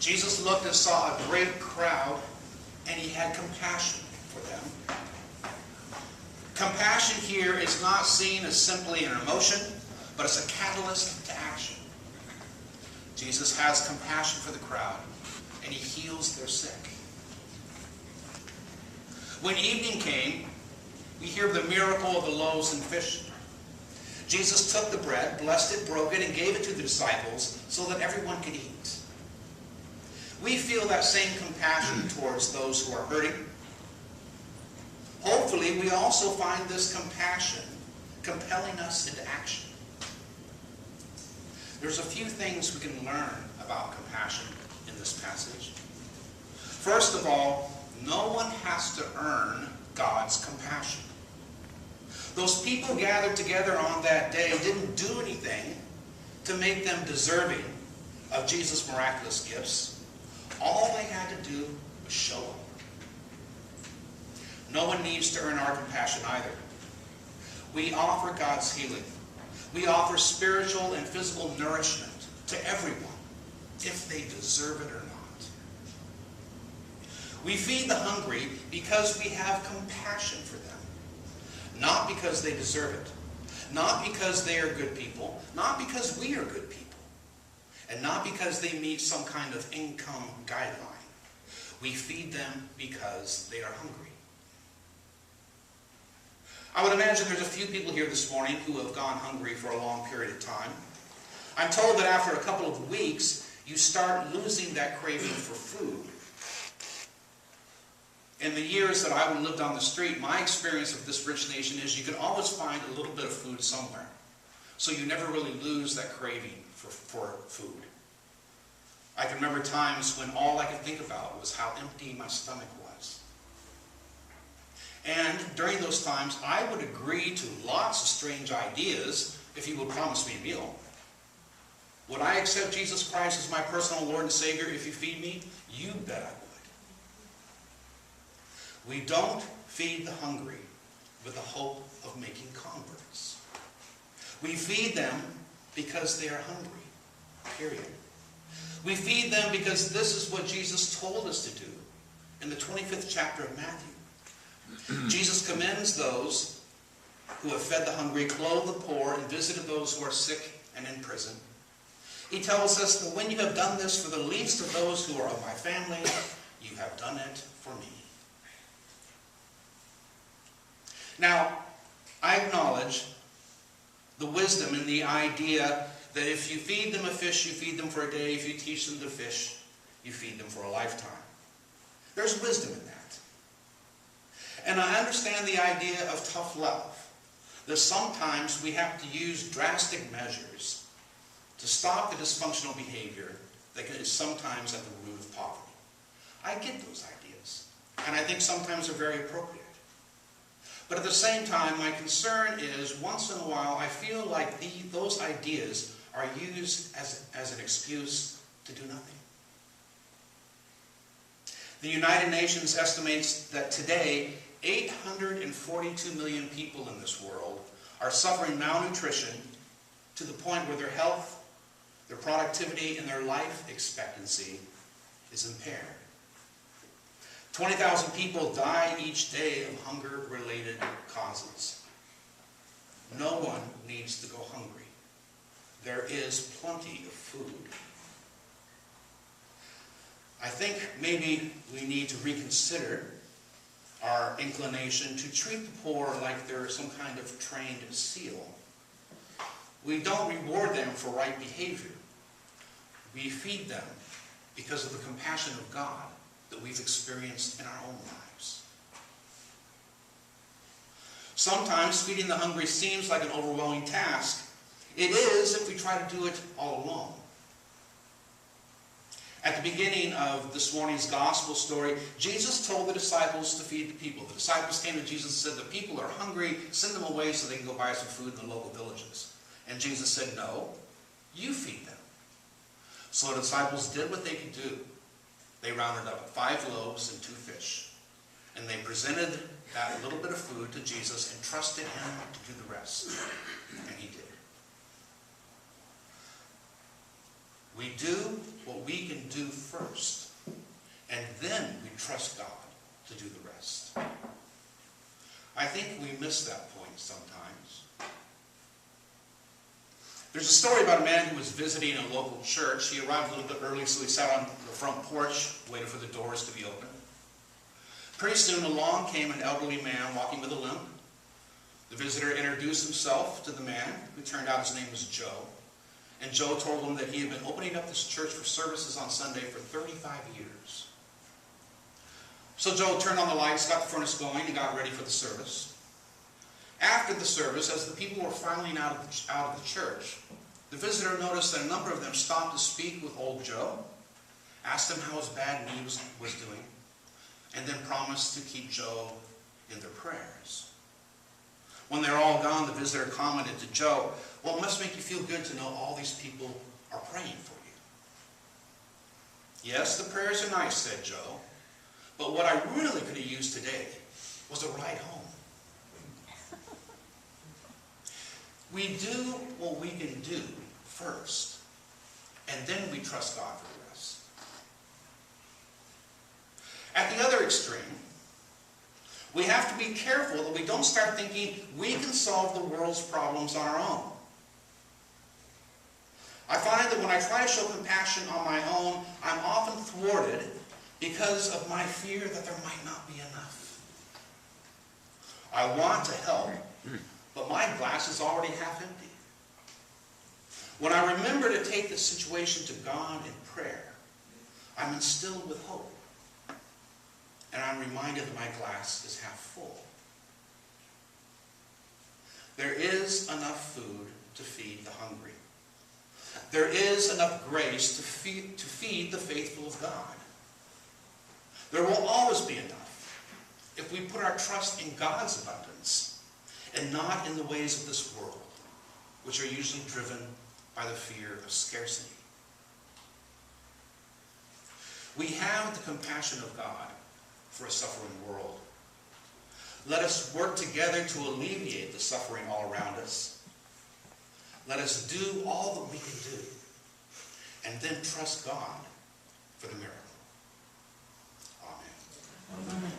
Jesus looked and saw a great crowd, and he had compassion for them. Compassion here is not seen as simply an emotion, but as a catalyst to action. Jesus has compassion for the crowd, and he heals their sick. When evening came, we hear of the miracle of the loaves and fish. Jesus took the bread, blessed it, broke it, and gave it to the disciples so that everyone could eat. We feel that same compassion towards those who are hurting. Hopefully, we also find this compassion compelling us into action. There's a few things we can learn about compassion in this passage. First of all, no one has to earn God's compassion. Those people gathered together on that day didn't do anything to make them deserving of Jesus' miraculous gifts. All they had to do was show up. No one needs to earn our compassion either. We offer God's healing. We offer spiritual and physical nourishment to everyone, if they deserve it or not. We feed the hungry because we have compassion for them. Not because they deserve it. Not because they are good people. Not because we are good people. And not because they meet some kind of income guideline. We feed them because they are hungry. I would imagine there's a few people here this morning who have gone hungry for a long period of time. I'm told that after a couple of weeks, you start losing that craving for food. In the years that I lived on the street, my experience of this rich nation is you can always find a little bit of food somewhere. So you never really lose that craving for food. I can remember times when all I could think about was how empty my stomach was. And during those times, I would agree to lots of strange ideas if he would promise me a meal. Would I accept Jesus Christ as my personal Lord and Savior if you feed me? You bet I would. We don't feed the hungry with the hope of making converts. We feed them because they are hungry, period. We feed them because this is what Jesus told us to do in the 25th chapter of Matthew. Jesus commends those who have fed the hungry, clothed the poor, and visited those who are sick and in prison. He tells us that when you have done this for the least of those who are of my family, you have done it for me. Now, I acknowledge the wisdom in the idea that if you feed them a fish, you feed them for a day. If you teach them to fish, you feed them for a lifetime. There's wisdom in that. And I understand the idea of tough love, that sometimes we have to use drastic measures to stop the dysfunctional behavior that is sometimes at the root of poverty. I get those ideas, and I think sometimes they're very appropriate. But at the same time, my concern is once in a while I feel like those ideas are used as an excuse to do nothing. The United Nations estimates that today 842 million people in this world are suffering malnutrition to the point where their health, their productivity, and their life expectancy is impaired. 20,000 people die each day of hunger-related causes. No one needs to go hungry. There is plenty of food. I think maybe we need to reconsider our inclination to treat the poor like they're some kind of trained seal. We don't reward them for right behavior. We feed them because of the compassion of God that we've experienced in our own lives. Sometimes feeding the hungry seems like an overwhelming task. It is if we try to do it all alone. At the beginning of this morning's gospel story, Jesus told the disciples to feed the people. The disciples came to Jesus and said, the people are hungry, send them away so they can go buy some food in the local villages. And Jesus said, no, you feed them. So the disciples did what they could do. They rounded up 5 loaves and 2 fish. And they presented that little bit of food to Jesus and trusted him to do the rest. And he did. We do what we can do first, and then we trust God to do the rest. I think we miss that point sometimes. There's a story about a man who was visiting a local church. He arrived a little bit early, so he sat on the front porch, waiting for the doors to be opened. Pretty soon along came an elderly man walking with a limp. The visitor introduced himself to the man, who turned out his name was Joe. And Joe told him that he had been opening up this church for services on Sunday for 35 years. So Joe turned on the lights, got the furnace going, and got ready for the service. After the service, as the people were filing out of the church, the visitor noticed that a number of them stopped to speak with old Joe, asked him how his bad knee was doing, and then promised to keep Joe in their prayers. When they're all gone, the visitor commented to Joe, "Well, it must make you feel good to know all these people are praying for you." "Yes, the prayers are nice," said Joe, "but what I really could have used today was a ride home." We do what we can do first, and then we trust God for the rest. At the other extreme, we have to be careful that we don't start thinking we can solve the world's problems on our own. I find that when I try to show compassion on my own, I'm often thwarted because of my fear that there might not be enough. I want to help, but my glass is already half empty. When I remember to take the situation to God in prayer, I'm instilled with hope. And I'm reminded that my glass is half full. There is enough food to feed the hungry. There is enough grace to feed the faithful of God. There will always be enough if we put our trust in God's abundance and not in the ways of this world, which are usually driven by the fear of scarcity. We have the compassion of God for a suffering world. Let us work together to alleviate the suffering all around us. Let us do all that we can do, and then trust God for the miracle. Amen.